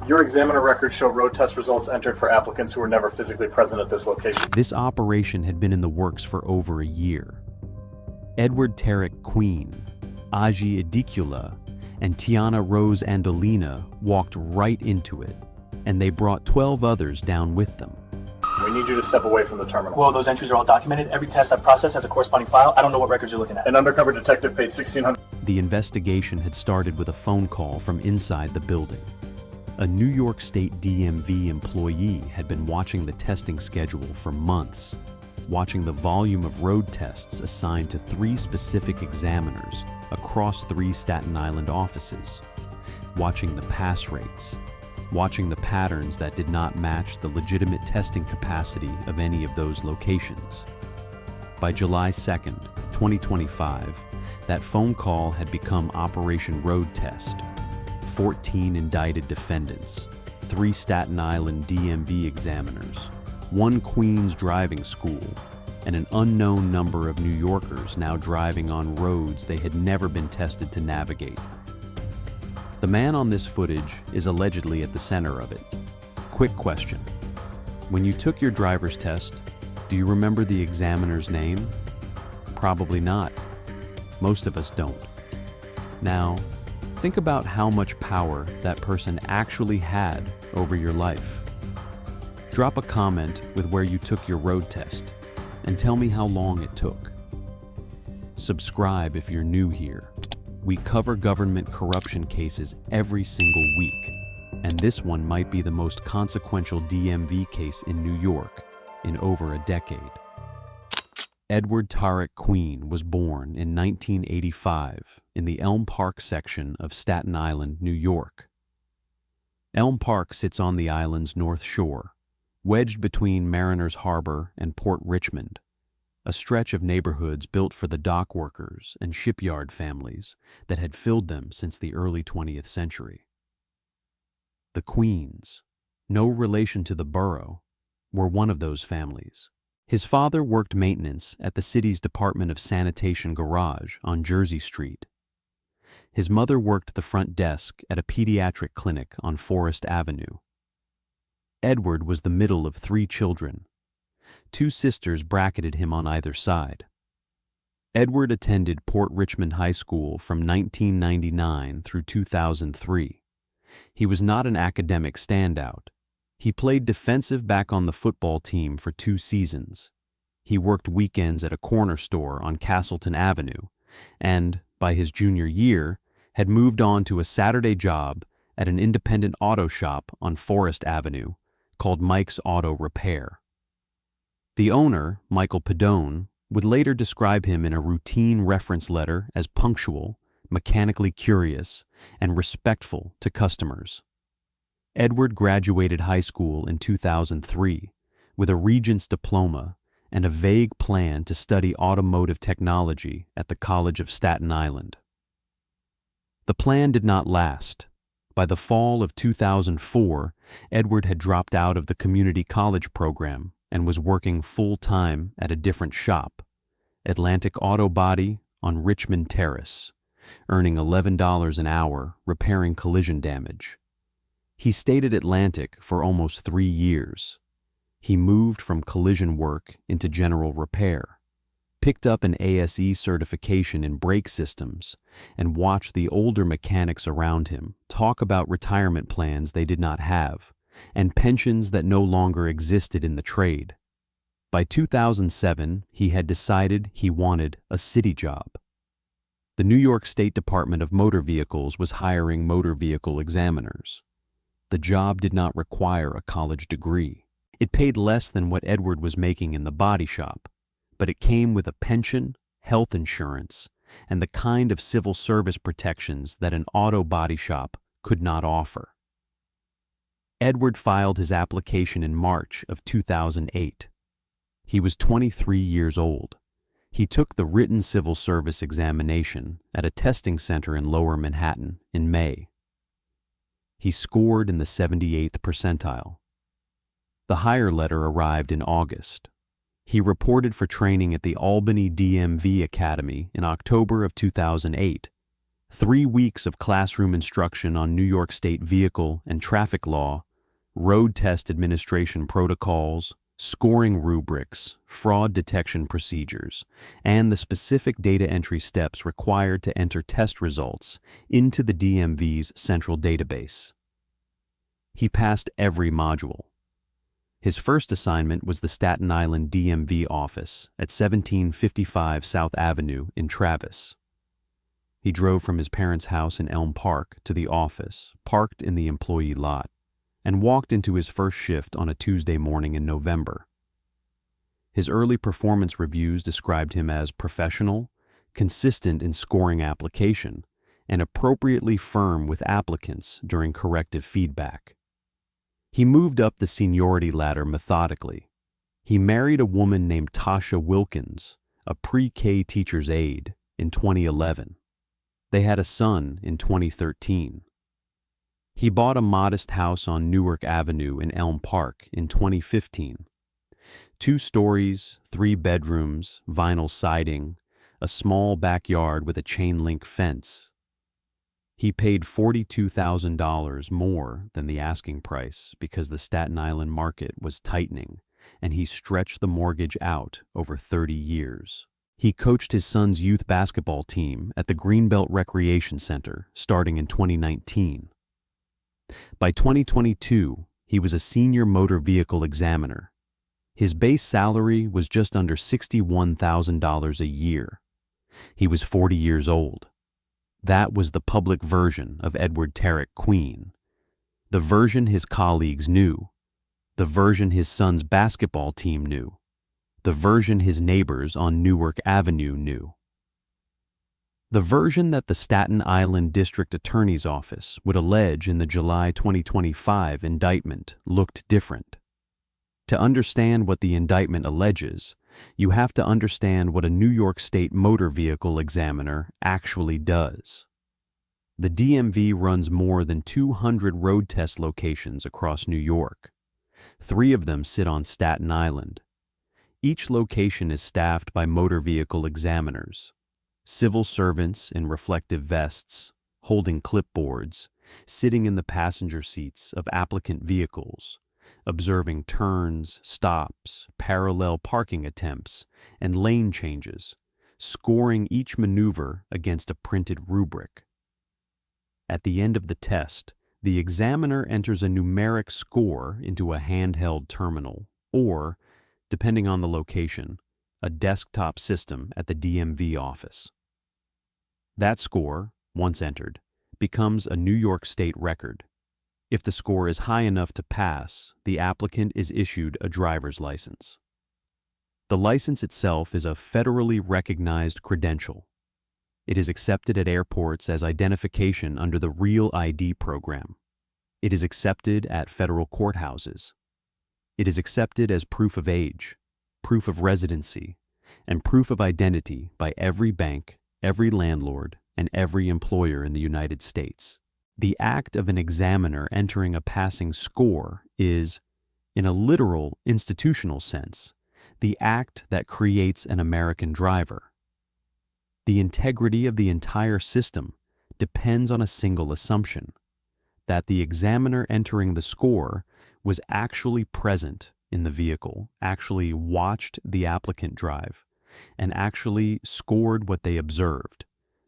Your examiner records show road test results entered for applicants who were never physically present at this location. This operation had been in the works for over a year. Edward Tarek Queen, Aji Idikula, and Tiana Rose Andolina walked right into it, and they brought 12 others down with them. We need you to step away from the terminal. Well, those entries are all documented. Every test I've processed has a corresponding file. I don't know what records you're looking at. An undercover detective paid $1,600. The investigation had started with a phone call from inside the building. A New York State DMV employee had been watching the testing schedule for months, watching the volume of road tests assigned to 3 specific examiners across 3 Staten Island offices, watching the pass rates, watching the patterns that did not match the legitimate testing capacity of any of those locations. By July 2nd, 2025, that phone call had become Operation Road Test. 14 indicted defendants, 3 Staten Island DMV examiners, 1 Queens driving school, and an unknown number of New Yorkers now driving on roads they had never been tested to navigate. The man on this footage is allegedly at the center of it. Quick question. When you took your driver's test, do you remember the examiner's name? Probably not. Most of us don't. Now, think about how much power that person actually had over your life. Drop a comment with where you took your road test and tell me how long it took. Subscribe if you're new here. We cover government corruption cases every single week, and this one might be the most consequential DMV case in New York in over a decade. Edward Tarek Queen was born in 1985 in the Elm Park section of Staten Island, New York. Elm Park sits on the island's north shore, wedged between Mariners Harbor and Port Richmond, a stretch of neighborhoods built for the dock workers and shipyard families that had filled them since the early 20th century. The Queens, no relation to the borough, were one of those families. His father worked maintenance at the city's Department of Sanitation garage on Jersey Street. His mother worked the front desk at a pediatric clinic on Forest Avenue. Edward was the middle of 3 children. 2 sisters bracketed him on either side. Edward attended Port Richmond High School from 1999 through 2003. He was not an academic standout. He played defensive back on the football team for 2 seasons. He worked weekends at a corner store on Castleton Avenue and, by his junior year, had moved on to a Saturday job at an independent auto shop on Forest Avenue called Mike's Auto Repair. The owner, Michael Pedone, would later describe him in a routine reference letter as punctual, mechanically curious, and respectful to customers. Edward graduated high school in 2003 with a Regents diploma and a vague plan to study automotive technology at the College of Staten Island. The plan did not last. By the fall of 2004, Edward had dropped out of the community college program and was working full-time at a different shop, Atlantic Auto Body on Richmond Terrace, earning $11 an hour repairing collision damage. He stayed at Atlantic for almost 3 years. He moved from collision work into general repair, picked up an ASE certification in brake systems, and watched the older mechanics around him talk about retirement plans they did not have and pensions that no longer existed in the trade. By 2007, he had decided he wanted a city job. The New York State Department of Motor Vehicles was hiring motor vehicle examiners. The job did not require a college degree. It paid less than what Edward was making in the body shop, but it came with a pension, health insurance, and the kind of civil service protections that an auto body shop could not offer. Edward filed his application in March of 2008. He was 23 years old. He took the written civil service examination at a testing center in Lower Manhattan in May. He scored in the 78th percentile. The hire letter arrived in August. He reported for training at the Albany DMV Academy in October of 2008, 3 weeks of classroom instruction on New York State vehicle and traffic law, road test administration protocols, scoring rubrics, fraud detection procedures, and the specific data entry steps required to enter test results into the DMV's central database. He passed every module. His first assignment was the Staten Island DMV office at 1755 South Avenue in Travis. He drove from his parents' house in Elm Park to the office, parked in the employee lot, and walked into his first shift on a Tuesday morning in November. His early performance reviews described him as professional, consistent in scoring application, and appropriately firm with applicants during corrective feedback. He moved up the seniority ladder methodically. He married a woman named Tasha Wilkins, a pre-K teacher's aide, in 2011. They had a son in 2013. He bought a modest house on Newark Avenue in Elm Park in 2015. 2 stories, 3 bedrooms, vinyl siding, a small backyard with a chain-link fence. He paid $42,000 more than the asking price because the Staten Island market was tightening, and he stretched the mortgage out over 30 years. He coached his son's youth basketball team at the Greenbelt Recreation Center starting in 2019. By 2022, he was a senior motor vehicle examiner. His base salary was just under $61,000 a year. He was 40 years old. That was the public version of Edward Tarrant Queen, the version his colleagues knew, the version his son's basketball team knew, the version his neighbors on Newark Avenue knew. The version that the Staten Island District Attorney's Office would allege in the July 2025 indictment looked different. To understand what the indictment alleges, you have to understand what a New York State motor vehicle examiner actually does. The DMV runs more than 200 road test locations across New York. 3 of them sit on Staten Island. Each location is staffed by motor vehicle examiners, civil servants in reflective vests, holding clipboards, sitting in the passenger seats of applicant vehicles, observing turns, stops, parallel parking attempts, and lane changes, scoring each maneuver against a printed rubric. At the end of the test, the examiner enters a numeric score into a handheld terminal or, depending on the location, a desktop system at the DMV office. That score, once entered, becomes a New York State record. If the score is high enough to pass, the applicant is issued a driver's license. The license itself is a federally recognized credential. It is accepted at airports as identification under the Real ID program. It is accepted at federal courthouses. It is accepted as proof of age, proof of residency, and proof of identity by every bank, every landlord, and every employer in the United States. The act of an examiner entering a passing score is, in a literal institutional sense, the act that creates an American driver. The integrity of the entire system depends on a single assumption, that the examiner entering the score was actually present in the vehicle, actually watched the applicant drive, and actually scored what they observed.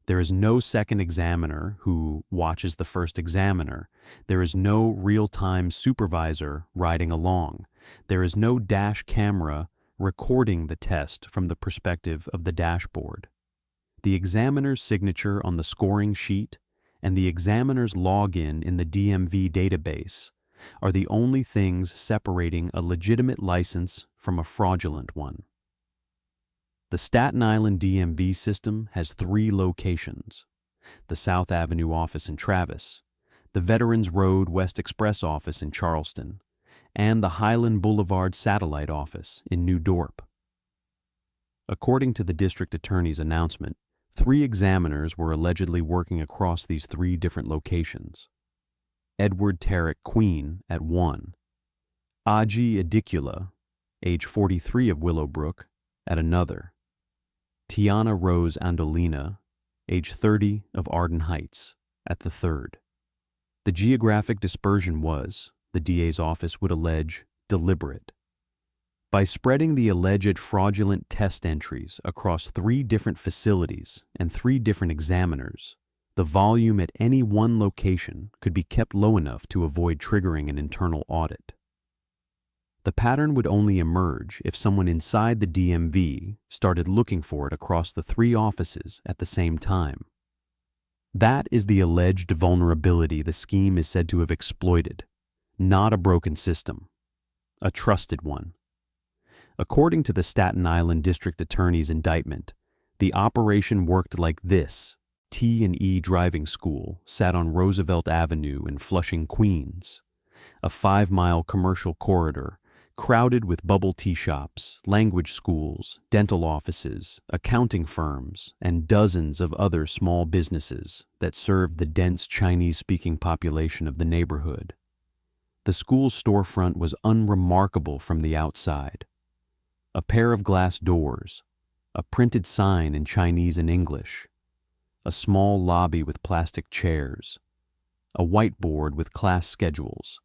There is no second examiner who watches the first examiner. There is no real-time supervisor riding along. There is no dash camera recording the test from the perspective of the dashboard. The examiner's signature on the scoring sheet and the examiner's login in the DMV database are the only things separating a legitimate license from a fraudulent one. The Staten Island DMV system has 3 locations: the South Avenue office in Travis, the Veterans Road West Express office in Charleston, and the Highland Boulevard satellite office in New Dorp. According to the district attorney's announcement, 3 examiners were allegedly working across these 3 different locations. Edward Tarrant Queen at one, Aji Adicula, age 43 of Willowbrook, at another, Tiana Rose Andolina, age 30, of Arden Heights, at the third. The geographic dispersion was, the DA's office would allege, deliberate. By spreading the alleged fraudulent test entries across 3 different facilities and 3 different examiners, the volume at any one location could be kept low enough to avoid triggering an internal audit. The pattern would only emerge if someone inside the DMV started looking for it across the 3 offices at the same time. That is the alleged vulnerability the scheme is said to have exploited, not a broken system, a trusted one. According to the Staten Island District Attorney's indictment, the operation worked like this. T&E Driving School sat on Roosevelt Avenue in Flushing, Queens, a 5-mile commercial corridor crowded with bubble tea shops, language schools, dental offices, accounting firms, and dozens of other small businesses that served the dense Chinese-speaking population of the neighborhood. The school's storefront was unremarkable from the outside. A pair of glass doors, a printed sign in Chinese and English, a small lobby with plastic chairs, a whiteboard with class schedules.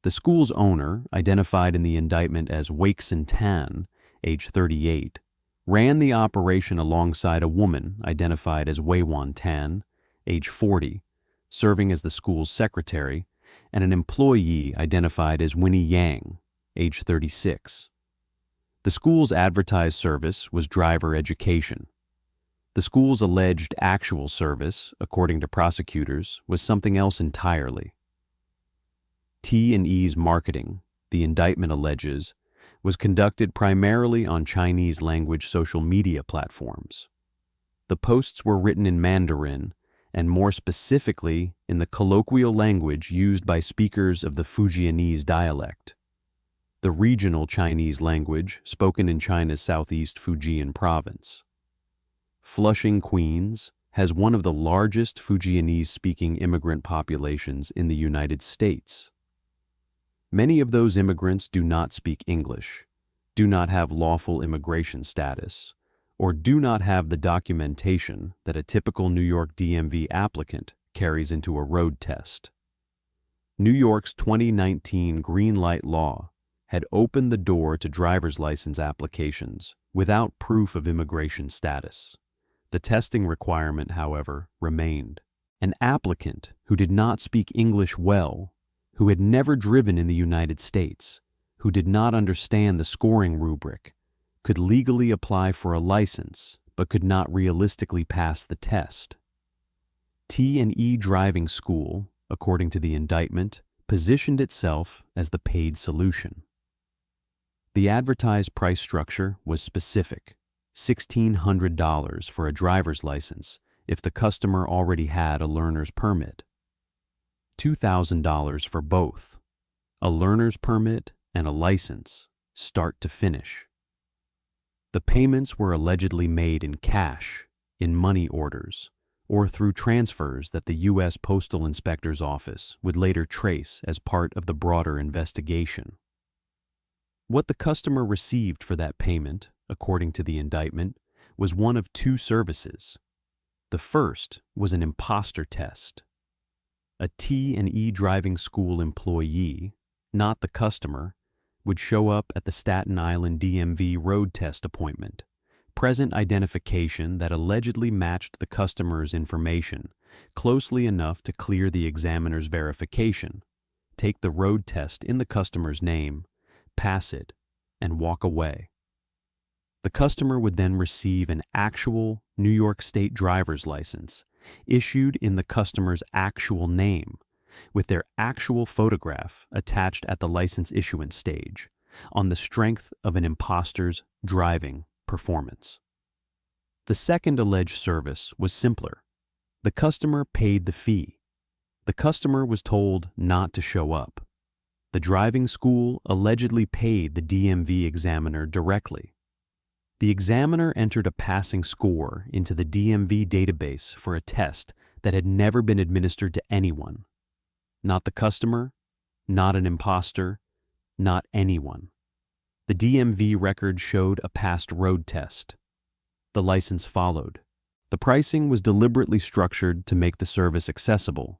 The school's owner, identified in the indictment as Wakeson Tan, age 38, ran the operation alongside a woman identified as Weiwan Tan, age 40, serving as the school's secretary, and an employee identified as Winnie Yang, age 36. The school's advertised service was driver education. The school's alleged actual service, according to prosecutors, was something else entirely. T&E's marketing, the indictment alleges, was conducted primarily on Chinese-language social media platforms. The posts were written in Mandarin, and more specifically in the colloquial language used by speakers of the Fujianese dialect, the regional Chinese language spoken in China's southeast Fujian province. Flushing, Queens, has one of the largest Fujianese-speaking immigrant populations in the United States. Many of those immigrants do not speak English, do not have lawful immigration status, or do not have the documentation that a typical New York DMV applicant carries into a road test. New York's 2019 Green Light Law had opened the door to driver's license applications without proof of immigration status. The testing requirement, however, remained. An applicant who did not speak English well, who had never driven in the United States, who did not understand the scoring rubric, could legally apply for a license but could not realistically pass the test. T&E Driving School, according to the indictment, positioned itself as the paid solution. The advertised price structure was specific: $1,600 for a driver's license if the customer already had a learner's permit, $2,000 for both, a learner's permit and a license, start to finish. The payments were allegedly made in cash, in money orders, or through transfers that the U.S. Postal Inspector's office would later trace as part of the broader investigation. What the customer received for that payment, according to the indictment, was one of 2 services. The first was an imposter test. A T&E Driving School employee, not the customer, would show up at the Staten Island DMV road test appointment, present identification that allegedly matched the customer's information closely enough to clear the examiner's verification, take the road test in the customer's name, pass it, and walk away. The customer would then receive an actual New York State driver's license issued in the customer's actual name, with their actual photograph attached at the license issuance stage, on the strength of an imposter's driving performance. The second alleged service was simpler. The customer paid the fee. The customer was told not to show up. The driving school allegedly paid the DMV examiner directly. The examiner entered a passing score into the DMV database for a test that had never been administered to anyone. Not the customer, not an imposter, not anyone. The DMV record showed a passed road test. The license followed. The pricing was deliberately structured to make the service accessible.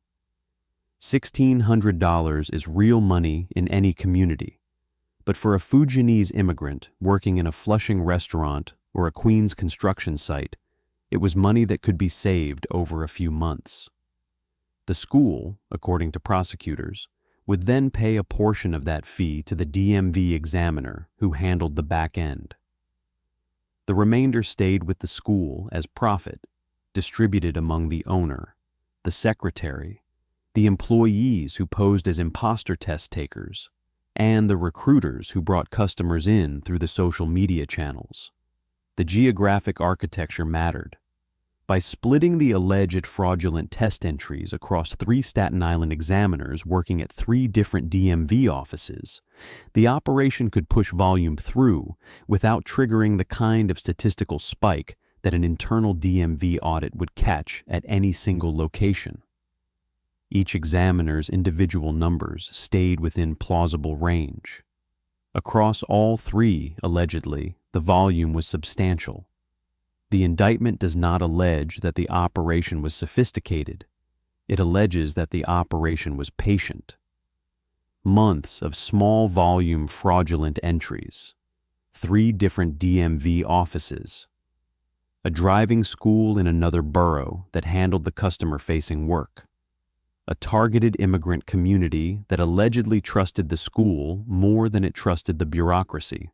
$1,600 is real money in any community, but for a Fujianese immigrant working in a Flushing restaurant or a Queens construction site, it was money that could be saved over a few months. The school, according to prosecutors, would then pay a portion of that fee to the DMV examiner who handled the back end. The remainder stayed with the school as profit, distributed among the owner, the secretary, the employees who posed as imposter test takers, and the recruiters who brought customers in through the social media channels. The geographic architecture mattered. By splitting the alleged fraudulent test entries across 3 Staten Island examiners working at 3 different DMV offices, the operation could push volume through without triggering the kind of statistical spike that an internal DMV audit would catch at any single location. Each examiner's individual numbers stayed within plausible range. Across all 3, allegedly, the volume was substantial. The indictment does not allege that the operation was sophisticated. It alleges that the operation was patient. Months of small-volume fraudulent entries, 3 different DMV offices, a driving school in another borough that handled the customer-facing work, a targeted immigrant community that allegedly trusted the school more than it trusted the bureaucracy.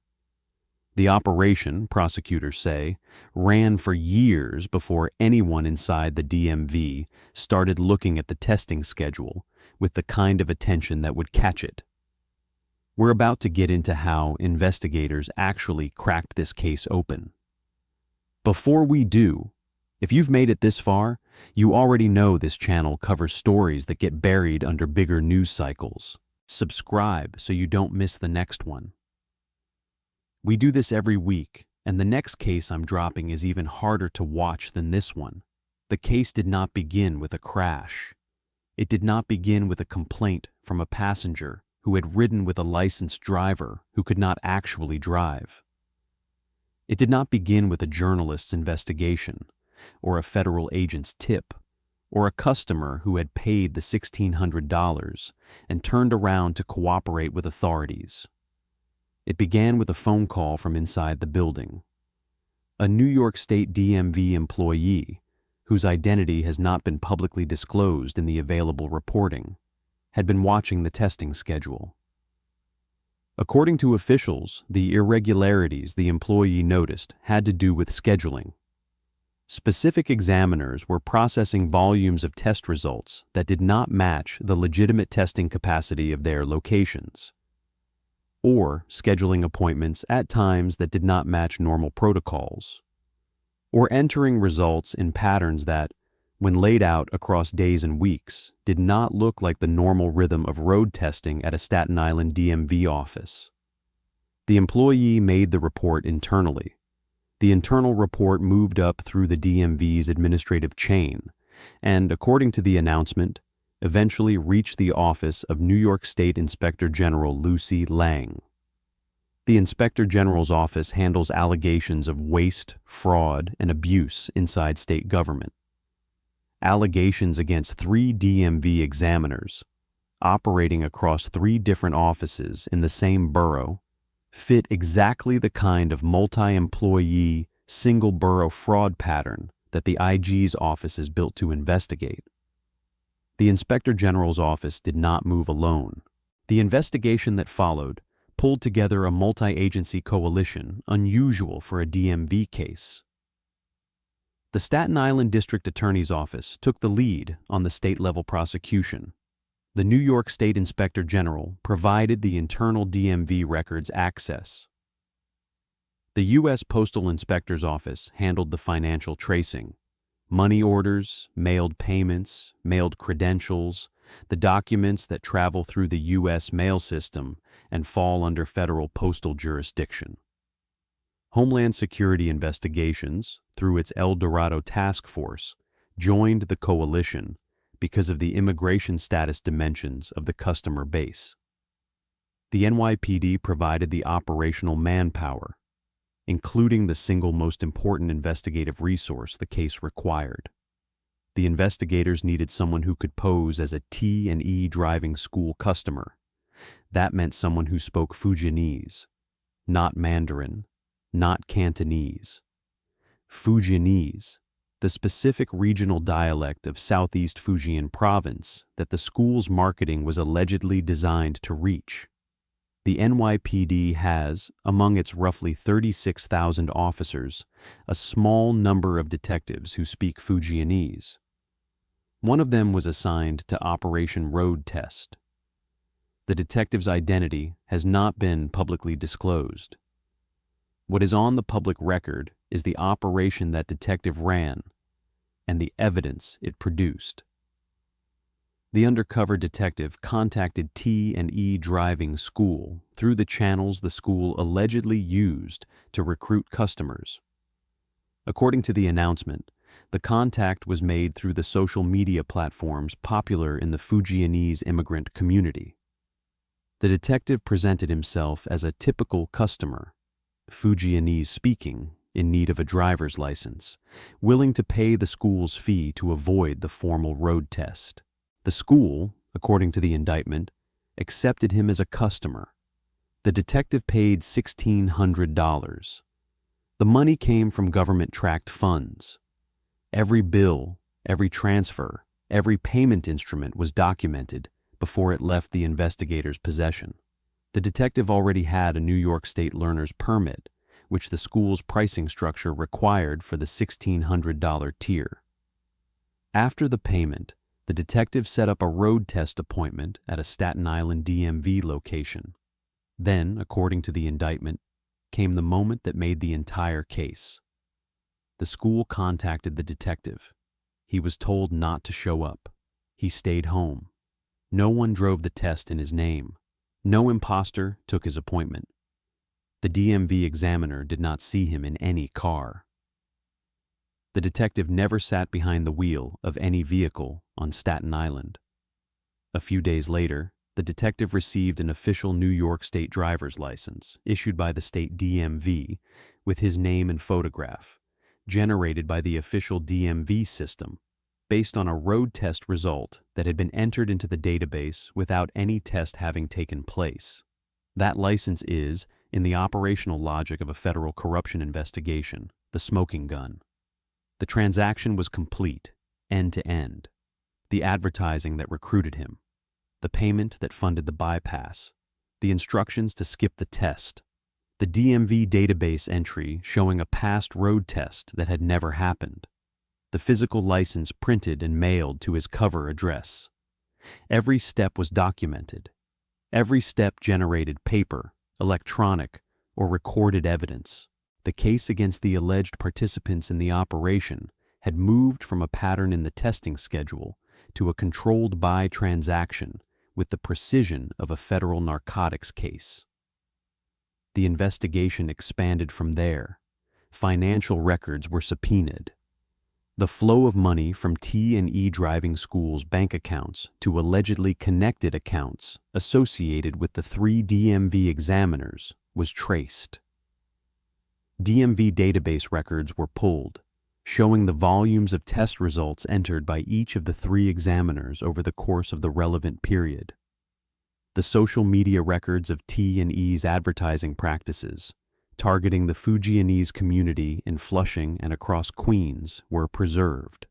The operation, prosecutors say, ran for years before anyone inside the DMV started looking at the testing schedule with the kind of attention that would catch it. We're about to get into how investigators actually cracked this case open. Before we do, if you've made it this far, you already know this channel covers stories that get buried under bigger news cycles. Subscribe so you don't miss the next one. We do this every week, and the next case I'm dropping is even harder to watch than this one. The case did not begin with a crash. It did not begin with a complaint from a passenger who had ridden with a licensed driver who could not actually drive. It did not begin with a journalist's investigation, or a federal agent's tip, or a customer who had paid the $1,600 and turned around to cooperate with authorities. It began with a phone call from inside the building. A New York State DMV employee, whose identity has not been publicly disclosed in the available reporting, had been watching the testing schedule. According to officials, the irregularities the employee noticed had to do with scheduling. Specific examiners were processing volumes of test results that did not match the legitimate testing capacity of their locations, or scheduling appointments at times that did not match normal protocols, or entering results in patterns that, when laid out across days and weeks, did not look like the normal rhythm of road testing at a Staten Island DMV office. The employee made the report internally. The internal report moved up through the DMV's administrative chain, and, according to the announcement, eventually reached the office of New York State Inspector General Lucy Lang. The Inspector General's office handles allegations of waste, fraud, and abuse inside state government. Allegations against 3 DMV examiners, operating across 3 different offices in the same borough, fit exactly the kind of multi-employee, single-borough fraud pattern that the IG's office is built to investigate. The Inspector General's office did not move alone. The investigation that followed pulled together a multi-agency coalition unusual for a DMV case. The Staten Island District Attorney's Office took the lead on the state-level prosecution. The New York State Inspector General provided the internal DMV records access. The U.S. Postal Inspector's Office handled the financial tracing, money orders, mailed payments, mailed credentials, the documents that travel through the U.S. mail system and fall under federal postal jurisdiction. Homeland Security Investigations, through its El Dorado Task Force, joined the coalition because of the immigration status dimensions of the customer base. The NYPD provided the operational manpower. including the single most important investigative resource the case required. The investigators needed someone who could pose as a T&E driving school customer. That meant someone who spoke Fujianese, not Mandarin, not Cantonese. Fujianese, the specific regional dialect of Southeast Fujian province that the school's marketing was allegedly designed to reach. The NYPD has, among its roughly 36,000 officers, a small number of detectives who speak Fujianese. One of them was assigned to Operation Road Test. The detective's identity has not been publicly disclosed. What is on the public record is the operation that detective ran and the evidence it produced. The undercover detective contacted T&E Driving School through the channels the school allegedly used to recruit customers. According to the announcement, the contact was made through the social media platforms popular in the Fujianese immigrant community. The detective presented himself as a typical customer, Fujianese speaking, in need of a driver's license, willing to pay the school's fee to avoid the formal road test. The school, according to the indictment, accepted him as a customer. The detective paid $1,600. The money came from government-tracked funds. Every bill, every transfer, every payment instrument was documented before it left the investigator's possession. The detective already had a New York State learner's permit, which the school's pricing structure required for the $1,600 tier. After the payment, the detective set up a road test appointment at a Staten Island DMV location. Then, according to the indictment, came the moment that made the entire case. The school contacted the detective. He was told not to show up. He stayed home. No one drove the test in his name. No imposter took his appointment. The DMV examiner did not see him in any car. The detective never sat behind the wheel of any vehicle on Staten Island. A few days later, the detective received an official New York State driver's license issued by the state DMV with his name and photograph, generated by the official DMV system, based on a road test result that had been entered into the database without any test having taken place. That license is, in the operational logic of a federal corruption investigation, the smoking gun. The transaction was complete, end to end. The advertising that recruited him, the payment that funded the bypass, the instructions to skip the test, the DMV database entry showing a past road test that had never happened, the physical license printed and mailed to his cover address. Every step was documented. Every step generated paper, electronic, or recorded evidence. The case against the alleged participants in the operation had moved from a pattern in the testing schedule to a controlled buy transaction with the precision of a federal narcotics case. The investigation expanded from there. Financial records were subpoenaed. The flow of money from T&E Driving School's bank accounts to allegedly connected accounts associated with the 3 DMV examiners was traced. DMV database records were pulled, showing the volumes of test results entered by each of the 3 examiners over the course of the relevant period. The social media records of T&E's advertising practices, targeting the Fujianese community in Flushing and across Queens, were preserved.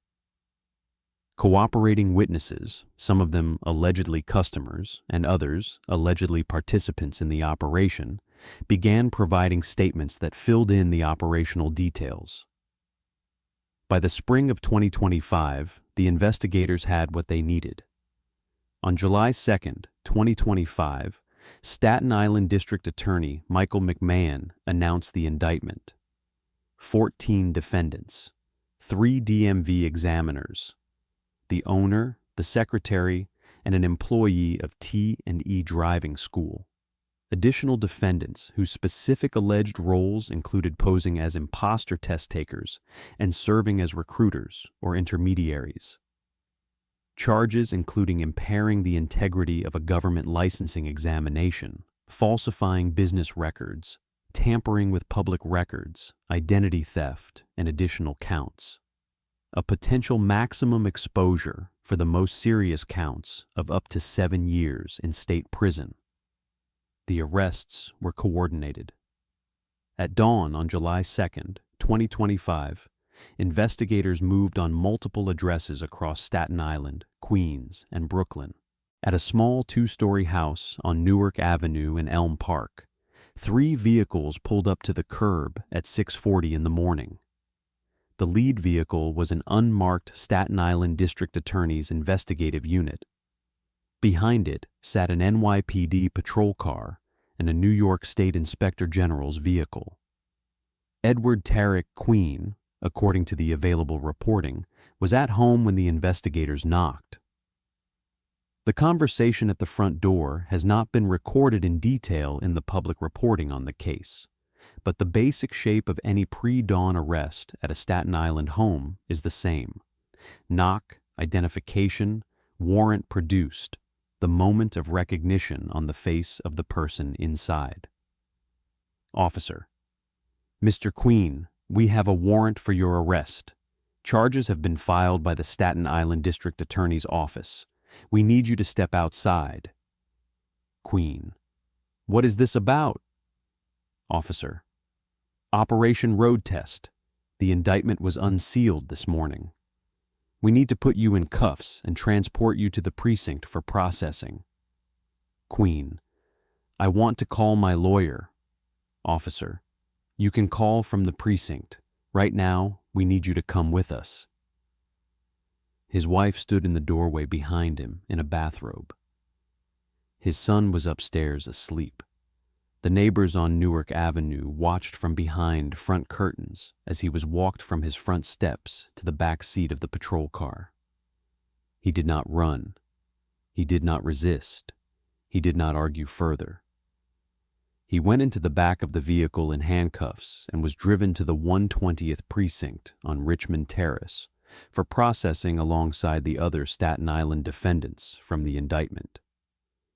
Cooperating witnesses, some of them allegedly customers and others allegedly participants in the operation, began providing statements that filled in the operational details. By the spring of 2025, the investigators had what they needed. On July 2nd, 2025, Staten Island District Attorney Michael McMahon announced the indictment. 14 defendants, 3 DMV examiners, the owner, the secretary, and an employee of T&E Driving School. Additional defendants whose specific alleged roles included posing as imposter test takers and serving as recruiters or intermediaries. Charges including impairing the integrity of a government licensing examination, falsifying business records, tampering with public records, identity theft, and additional counts. A potential maximum exposure for the most serious counts of up to 7 years in state prison. The arrests were coordinated. At dawn on July 2nd, 2025, investigators moved on multiple addresses across Staten Island, Queens, and Brooklyn. At a small 2-story house on Newark Avenue in Elm Park, 3 vehicles pulled up to the curb at 6:40 in the morning. The lead vehicle was an unmarked Staten Island District Attorney's investigative unit. Behind it sat an NYPD patrol car and a New York State Inspector General's vehicle. Edward Tarek Queen, according to the available reporting, was at home when the investigators knocked. The conversation at the front door has not been recorded in detail in the public reporting on the case, but the basic shape of any pre-dawn arrest at a Staten Island home is the same. Knock, identification, warrant produced, the moment of recognition on the face of the person inside. Officer: Mr. Queen, we have a warrant for your arrest. Charges have been filed by the Staten Island District Attorney's Office. We need you to step outside. Queen: What is this about? Officer: Operation Road Test. The indictment was unsealed this morning. We need to put you in cuffs and transport you to the precinct for processing. Queen: I want to call my lawyer. Officer: You can call from the precinct. Right now, we need you to come with us. His wife stood in the doorway behind him in a bathrobe. His son was upstairs asleep. The neighbors on Newark Avenue watched from behind front curtains as he was walked from his front steps to the back seat of the patrol car. He did not run. He did not resist. He did not argue further. He went into the back of the vehicle in handcuffs and was driven to the 120th precinct on Richmond Terrace for processing alongside the other Staten Island defendants from the indictment.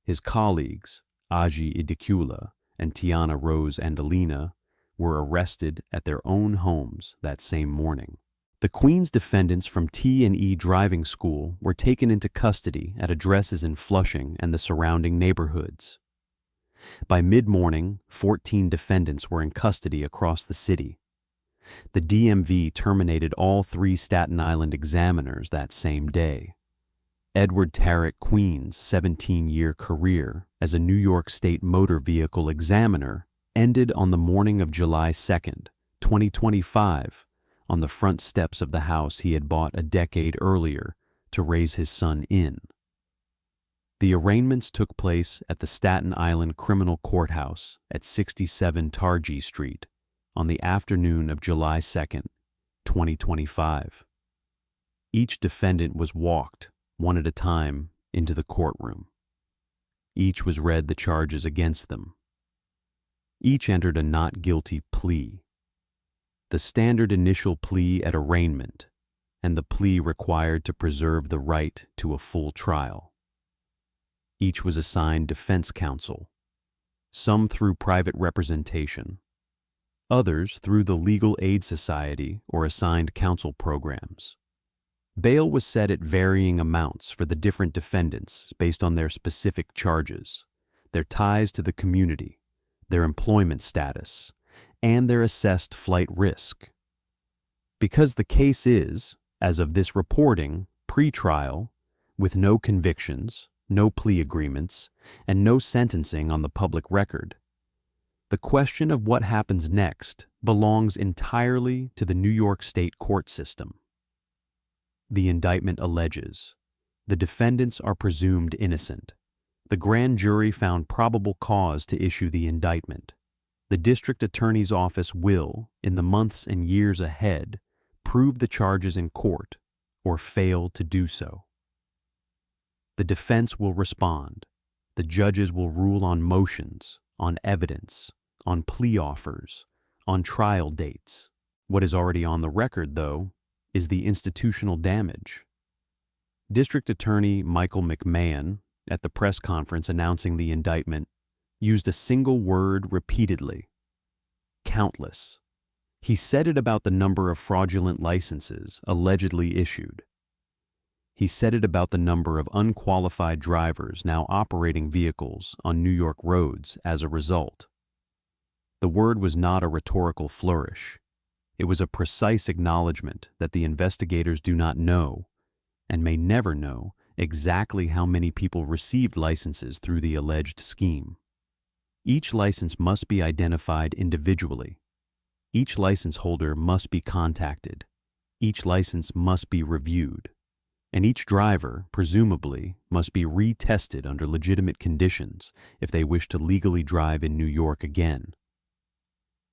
His colleagues, Aji Idikula and Tiana Rose Andalina, were arrested at their own homes that same morning. The Queens defendants from T&E driving school were taken into custody at addresses in Flushing and the surrounding neighborhoods. By mid-morning, 14 defendants were in custody across the city. The DMV terminated all 3 Staten Island examiners that same day. Edward Tarek Queen's 17-year career as a New York State motor vehicle examiner ended on the morning of July 2nd, 2025, on the front steps of the house he had bought a decade earlier to raise his son in. The arraignments took place at the Staten Island Criminal Courthouse at 67 Targhee Street on the afternoon of July 2nd, 2025. Each defendant was walked, one at a time, into the courtroom. Each was read the charges against them. Each entered a not guilty plea. The standard initial plea at arraignment, and the plea required to preserve the right to a full trial. Each was assigned defense counsel, some through private representation, others through the Legal Aid Society or assigned counsel programs. Bail was set at varying amounts for the different defendants based on their specific charges, their ties to the community, their employment status, and their assessed flight risk. Because the case is, as of this reporting, pre-trial, with no convictions, no plea agreements, and no sentencing on the public record, the question of what happens next belongs entirely to the New York State court system. The indictment alleges the defendants are presumed innocent. The grand jury found probable cause to issue the indictment. The district attorney's office will, in the months and years ahead, prove the charges in court or fail to do so. The defense will respond. The judges will rule on motions, on evidence, on plea offers, on trial dates. What is already on the record, though, is the institutional damage. District Attorney Michael McMahon, at the press conference announcing the indictment, used a single word repeatedly: countless. He said it about the number of fraudulent licenses allegedly issued. He said it about the number of unqualified drivers now operating vehicles on New York roads as a result. The word was not a rhetorical flourish. It was a precise acknowledgement that the investigators do not know, and may never know, exactly how many people received licenses through the alleged scheme. Each license must be identified individually. Each license holder must be contacted. Each license must be reviewed. And each driver, presumably, must be retested under legitimate conditions if they wish to legally drive in New York again.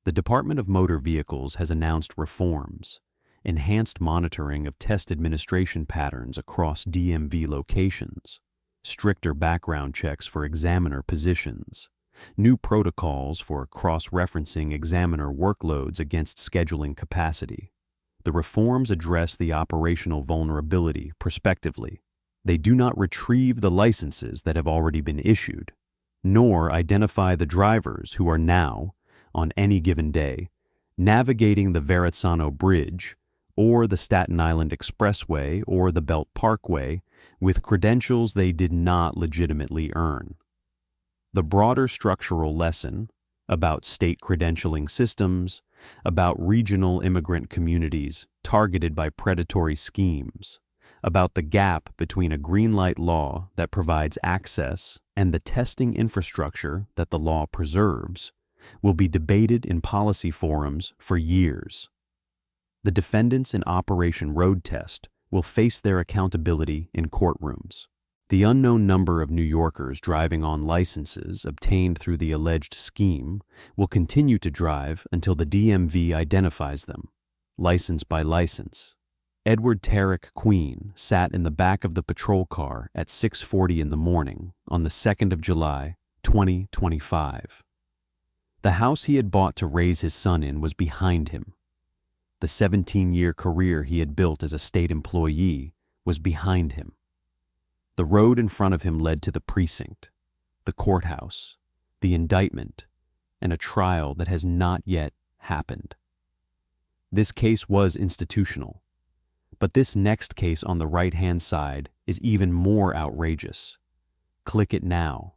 The Department of Motor Vehicles has announced reforms, enhanced monitoring of test administration patterns across DMV locations, stricter background checks for examiner positions, new protocols for cross-referencing examiner workloads against scheduling capacity. The reforms address the operational vulnerability prospectively. They do not retrieve the licenses that have already been issued, nor identify the drivers who are now, on any given day, navigating the Verrazzano Bridge or the Staten Island Expressway or the Belt Parkway with credentials they did not legitimately earn. The broader structural lesson about state credentialing systems, about regional immigrant communities targeted by predatory schemes, about the gap between a green light law that provides access and the testing infrastructure that the law preserves, will be debated in policy forums for years. The defendants in Operation Road Test will face their accountability in courtrooms. The unknown number of New Yorkers driving on licenses obtained through the alleged scheme will continue to drive until the DMV identifies them, license by license. Edward Tarek Queen sat in the back of the patrol car at 6:40 in the morning on the 2nd of July, 2025. The house he had bought to raise his son in was behind him. The 17-year career he had built as a state employee was behind him. The road in front of him led to the precinct, the courthouse, the indictment, and a trial that has not yet happened. This case was institutional, but this next case on the right-hand side is even more outrageous. Click it now.